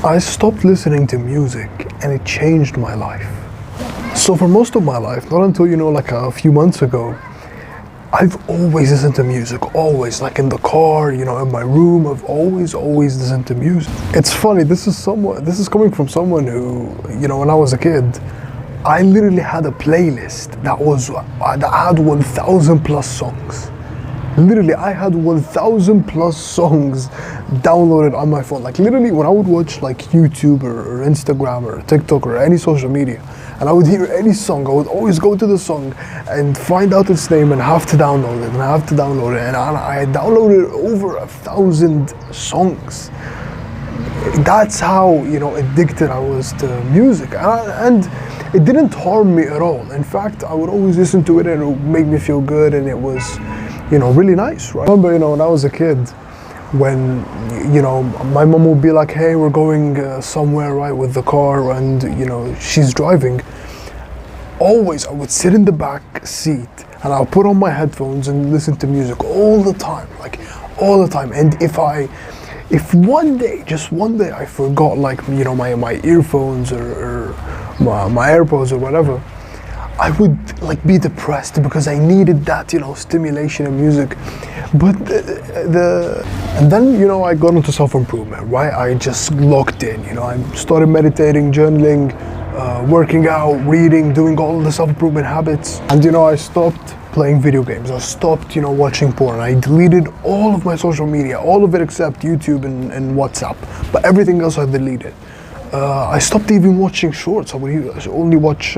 I stopped listening to music and it changed my life. So for most of my life, not until like a few months ago, I've always listened to music, always, like in the car, in my room, I've always listened to music. It's funny, this is coming from someone who, when I was a kid, I literally had a playlist that had 1,000 plus songs. Literally, I had 1,000 plus songs downloaded on my phone. Like literally, when I would watch like YouTube or Instagram or TikTok or any social media, and I would hear any song, I would always go to the song and find out its name and have to download it, and I downloaded over 1,000 songs. That's how addicted I was to music, and it didn't harm me at all. In fact, I would always listen to it and it would make me feel good, and it was really nice, right? I remember, when I was a kid, when, my mom would be like, hey, we're going somewhere, right, with the car, and, she's driving. Always, I would sit in the back seat, and I'll put on my headphones and listen to music all the time, And if one day, just one day, I forgot, my earphones or my AirPods or whatever, I would be depressed because I needed that stimulation in music. But and then I got into self-improvement, right? I just locked in, I started meditating, journaling, working out, reading, doing all the self-improvement habits. And I stopped playing video games. I stopped watching porn. I deleted all of my social media, all of it except YouTube and WhatsApp, but everything else I deleted. I stopped even watching shorts. I would only watch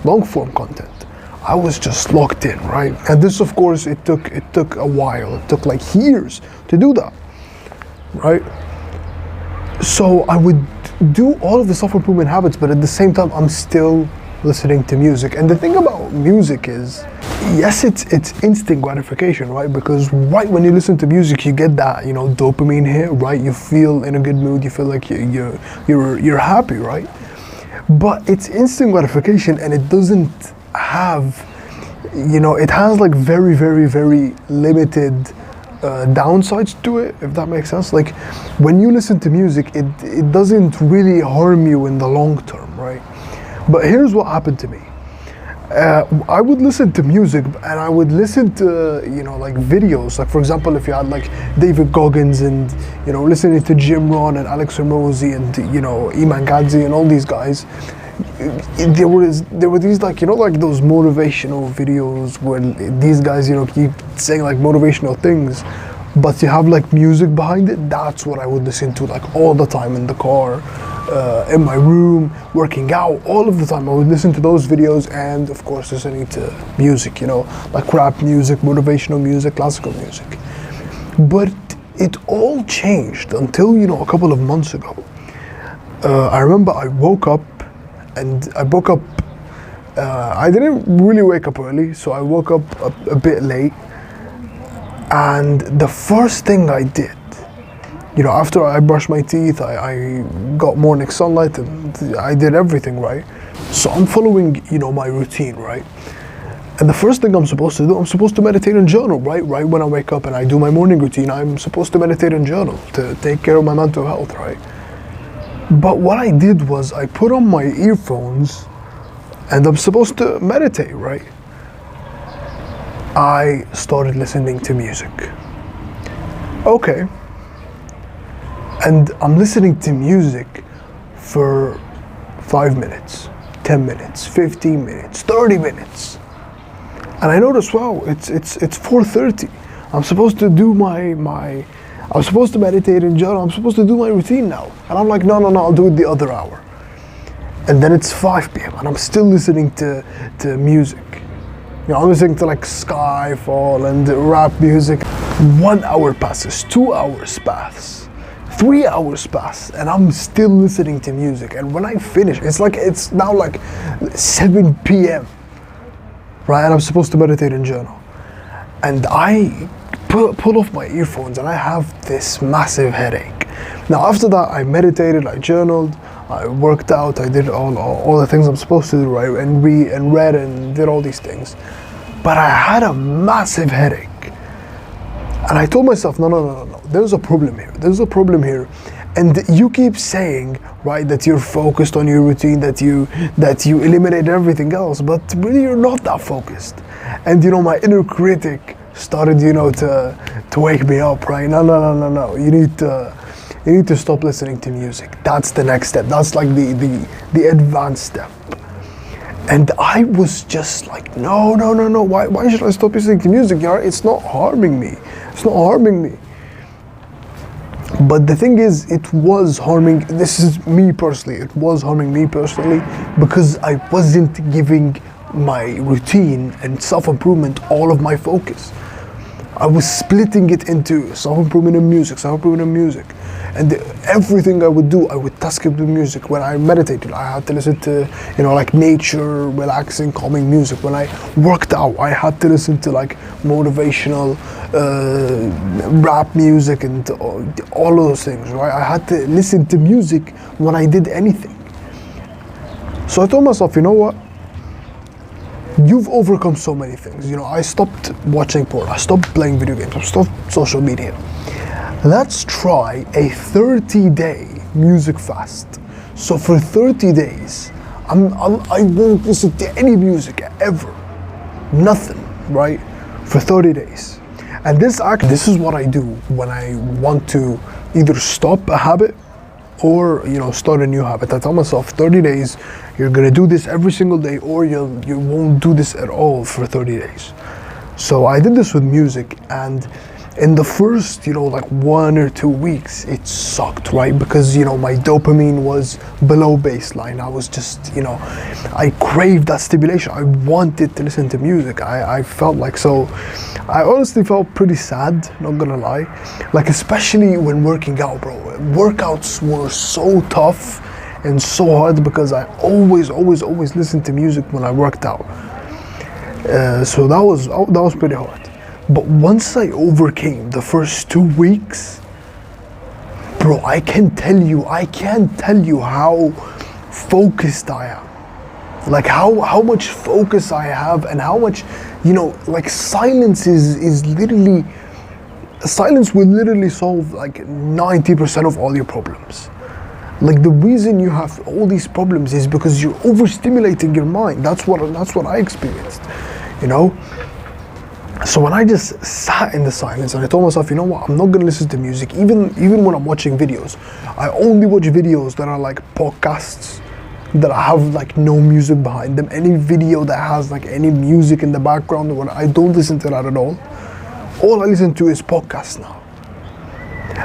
long form content. I was just locked in, right? And this, of course, it took a while. It took like years to do that, right? So I would do all of the self-improvement habits, but at the same time, I'm still listening to music. And the thing about music is, yes, it's instant gratification, right? Because right when you listen to music, you get that dopamine hit, right? You feel in a good mood. You feel like you're happy, right? But it's instant gratification, and it doesn't have, it has like very, very, very limited downsides to it, if that makes sense. Like when you listen to music, it doesn't really harm you in the long term, right? But here's what happened to me. I would listen to music, and I would listen to like videos. Like for example, if you had like David Goggins and listening to Jim Rohn and Alex Hormozi and Iman Gadzhi and all these guys, there were these like like those motivational videos where these guys keep saying like motivational things, but you have like music behind it. That's what I would listen to like all the time in the car. In my room, working out, all of the time I would listen to those videos, and of course listening to music, like rap music, motivational music, classical music. But it all changed until a couple of months ago. I remember I woke up, I didn't really wake up early, so I woke up a bit late, and the first thing I did, after I brushed my teeth, I got morning sunlight, and I did everything right. So I'm following, my routine, right? And the first thing I'm supposed to do, I'm supposed to meditate and journal, right? Right when I wake up and I do my morning routine, I'm supposed to meditate and journal to take care of my mental health, right? But what I did was I put on my earphones, and I'm supposed to meditate, right? I started listening to music. Okay. And I'm listening to music for 5 minutes, 10 minutes, 15 minutes, 30 minutes. And I noticed, wow, it's 4:30. I'm supposed to do I'm supposed to meditate and journal. I'm supposed to do my routine now. And I'm like, no, I'll do it the other hour. And then it's 5 p.m. and I'm still listening to music. I'm listening to like Skyfall and rap music. 1 hour passes, 2 hours pass. 3 hours pass, and I'm still listening to music. And when I finish, it's now like 7 p.m. right? And I'm supposed to meditate and journal. And I pull off my earphones, and I have this massive headache. Now after that, I meditated, I journaled, I worked out, I did all the things I'm supposed to do, right? And read and did all these things. But I had a massive headache. And I told myself, no, there's a problem here. And you keep saying, right, that you're focused on your routine, that you eliminate everything else, but really you're not that focused. And my inner critic started, to wake me up, right? No. You need to stop listening to music. That's the next step. That's like the advanced step. And I was just like, no. Why should I stop listening to music? It's not harming me. It's not harming me. But the thing is, it was harming, this is me personally, it was harming me personally because I wasn't giving my routine and self-improvement all of my focus. I was splitting it into self-improvement and music. And everything I would do, I would task it with music. When I meditated, I had to listen to, like nature, relaxing, calming music. When I worked out, I had to listen to like motivational rap music and all of those things, right? I had to listen to music when I did anything. So I told myself, you know what? You've overcome so many things. I stopped watching porn, I stopped playing video games, I stopped social media. Let's try a 30-day music fast. So for 30 days, I won't listen to any music ever. Nothing, right? For 30 days. And this is what I do when I want to either stop a habit or start a new habit. I tell myself 30 days, you're gonna do this every single day, or you won't do this at all for 30 days. So I did this with music, and in the first, like 1 or 2 weeks, it sucked, right? Because, my dopamine was below baseline. I was just, I craved that stimulation. I wanted to listen to music. I felt like, so I honestly felt pretty sad, not gonna lie. Like, especially when working out, bro. Workouts were so tough and so hard because I always listened to music when I worked out. So that was pretty hard. But once I overcame the first 2 weeks, bro, I can't tell you how focused I am. Like how much focus I have, and how much, like silence silence will literally solve like 90% of all your problems. Like the reason you have all these problems is because you're overstimulating your mind. That's what I experienced, So when I just sat in the silence and I told myself, you know what, I'm not gonna listen to music, even when I'm watching videos. I only watch videos that are like podcasts, that have like no music behind them. Any video that has like any music in the background, I don't listen to that at all. All I listen to is podcasts now.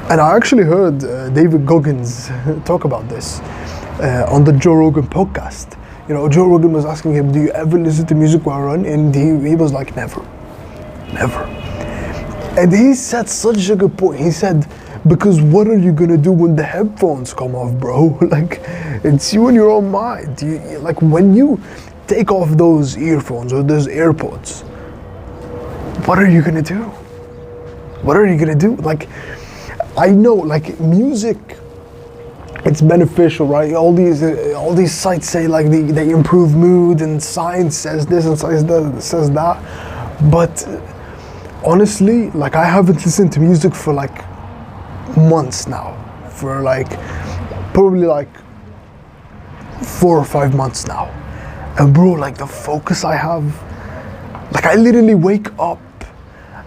And I actually heard David Goggins talk about this on the Joe Rogan podcast. Joe Rogan was asking him, do you ever listen to music while running? And he was like, never. And he said such a good point. He said, because what are you gonna do when the headphones come off, bro? Like, it's you in your own mind. Like when you take off those earphones or those AirPods, what are you gonna do? Like, I know, like music, it's beneficial, right? All these sites say like they improve mood, and science says this and science says that. But honestly, like I haven't listened to music for like months now, for like probably like 4 or 5 months now. And bro, like the focus I have, like I literally wake up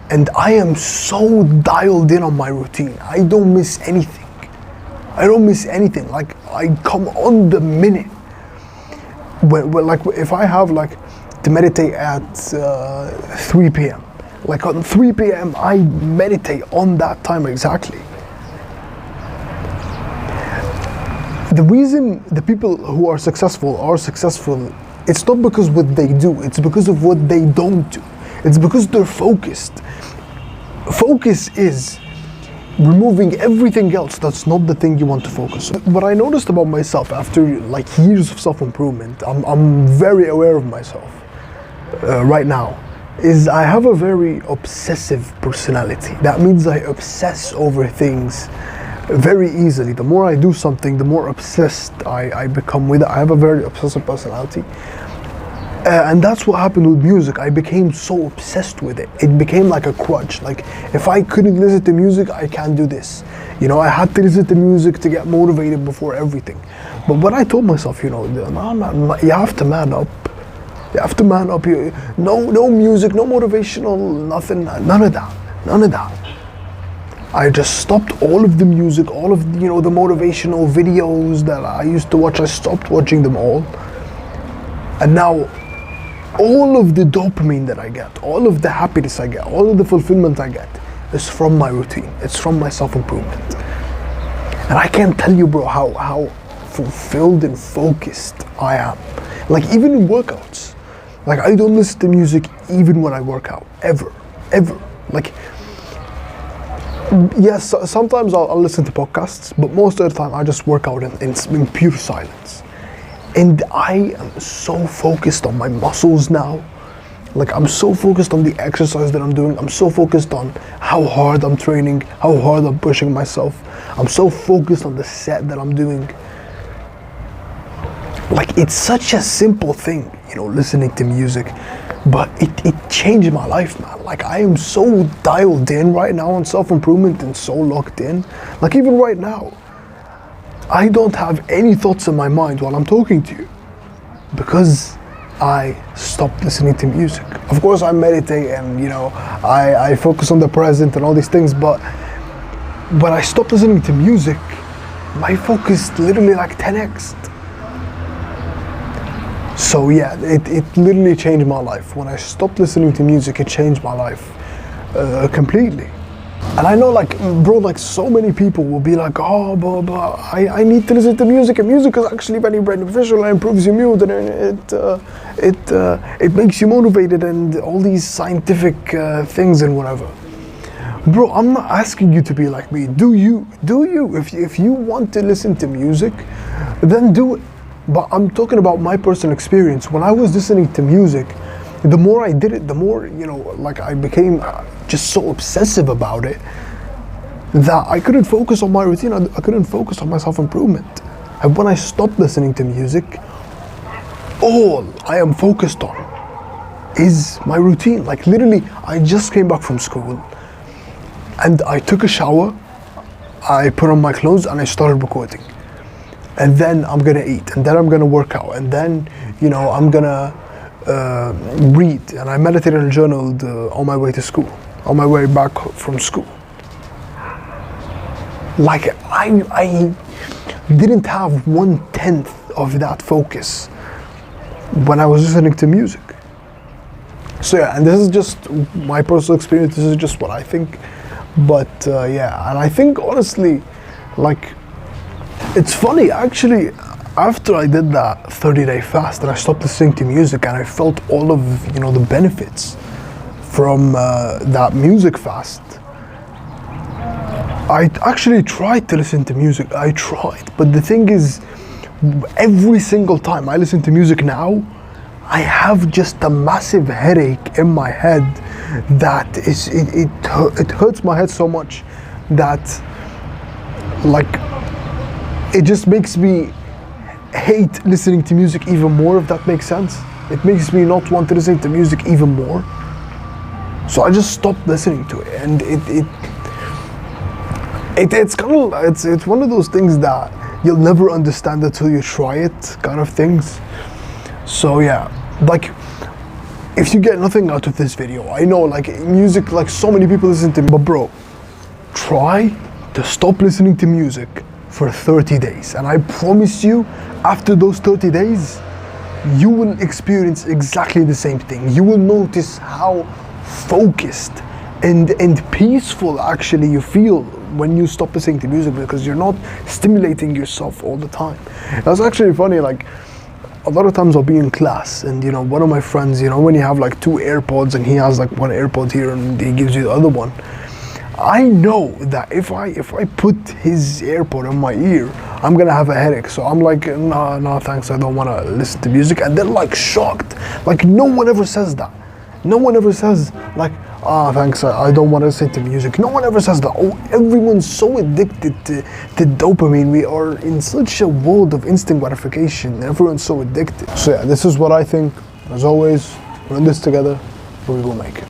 and I am so dialed in on my routine. I don't miss anything. Like I come on the minute. When like if I have like to meditate at 3 p.m. Like on 3 p.m. I meditate on that time exactly. The reason the people who are successful, it's not because what they do, it's because of what they don't do. It's because they're focused. Focus is removing everything else that's not the thing you want to focus on. What I noticed about myself after like years of self-improvement, I'm very aware of myself right now, is I have a very obsessive personality. That means I obsess over things very easily. The more I do something, the more obsessed I become with it. I have a very obsessive personality. And that's what happened with music. I became so obsessed with it. It became like a crutch. Like, if I couldn't listen to music, I can't do this. You know, I had to listen to music to get motivated before everything. But when I told myself, you know, "No, man, you have to man up. You have to man up. No music, no motivational, nothing, none of that. None of that." I just stopped all of the music, all of, you know, the motivational videos that I used to watch. I stopped watching them all. And now, all of the dopamine that I get, all of the happiness I get, all of the fulfillment I get is from my routine. It's from my self-improvement. And I can't tell you, bro, how fulfilled and focused I am. Like, even in workouts. Like, I don't listen to music even when I work out. Ever. Like, yes, sometimes I'll listen to podcasts, but most of the time I just work out in pure silence. And I am so focused on my muscles now. Like, I'm so focused on the exercise that I'm doing. I'm so focused on how hard I'm training, how hard I'm pushing myself. I'm so focused on the set that I'm doing. Like, it's such a simple thing, you know, listening to music, but it changed my life, man. Like, I am so dialed in right now on self-improvement and so locked in. Like, even right now, I don't have any thoughts in my mind while I'm talking to you because I stopped listening to music. Of course, I meditate and, you know, I focus on the present and all these things, but when I stopped listening to music, my focus literally like 10x'd. So yeah, it literally changed my life. When I stopped listening to music, it changed my life completely. And I know, like, bro, like, so many people will be like, "Oh, but I need to listen to music, and music is actually very beneficial and improves your mood, and it makes you motivated, and all these scientific things and whatever." Bro, I'm not asking you to be like me. Do you? If you want to listen to music, then do it. But I'm talking about my personal experience. When I was listening to music, the more I did it, the more, you know, like, I became just so obsessive about it that I couldn't focus on my routine. I couldn't focus on my self-improvement. And when I stopped listening to music, all I am focused on is my routine. Like, literally, I just came back from school and I took a shower, I put on my clothes and I started recording. And then I'm gonna eat, and then I'm gonna work out, and then, you know, I'm gonna read, and I meditated and journaled on my way to school, on my way back from school. Like, I didn't have 1/10 of that focus when I was listening to music. So yeah, and this is just my personal experience, this is just what I think. But yeah, and I think, honestly, like, it's funny, actually, after I did that 30-day fast and I stopped listening to music and I felt all of, you know, the benefits from that music fast, I actually tried to listen to music. I tried, but the thing is, every single time I listen to music now, I have just a massive headache in my head that it hurts my head so much that, like, it just makes me hate listening to music even more, if that makes sense. It makes me not want to listen to music even more. So I just stopped listening to it, and it's kind of, it's one of those things that you'll never understand until you try it, kind of things. So yeah, like, if you get nothing out of this video, I know, like, music, like, so many people listen to me, but bro, try to stop listening to music for 30 days. And I promise you, after those 30 days, you will experience exactly the same thing. You will notice how focused and peaceful actually you feel when you stop listening to music, because you're not stimulating yourself all the time. That's actually funny, like, a lot of times I'll be in class and, you know, one of my friends, you know, when you have like 2 AirPods and he has like 1 AirPod here and he gives you the other one, I know that if I put his AirPod in my ear, I'm gonna have a headache. So I'm like, no thanks, I don't wanna listen to music. And they're like shocked. Like, no one ever says that. No one ever says like, thanks, I don't wanna listen to music. No one ever says that. Oh, everyone's so addicted to dopamine. We are in such a world of instant gratification. Everyone's so addicted. So yeah, this is what I think. As always, we're in this together, but we will make it.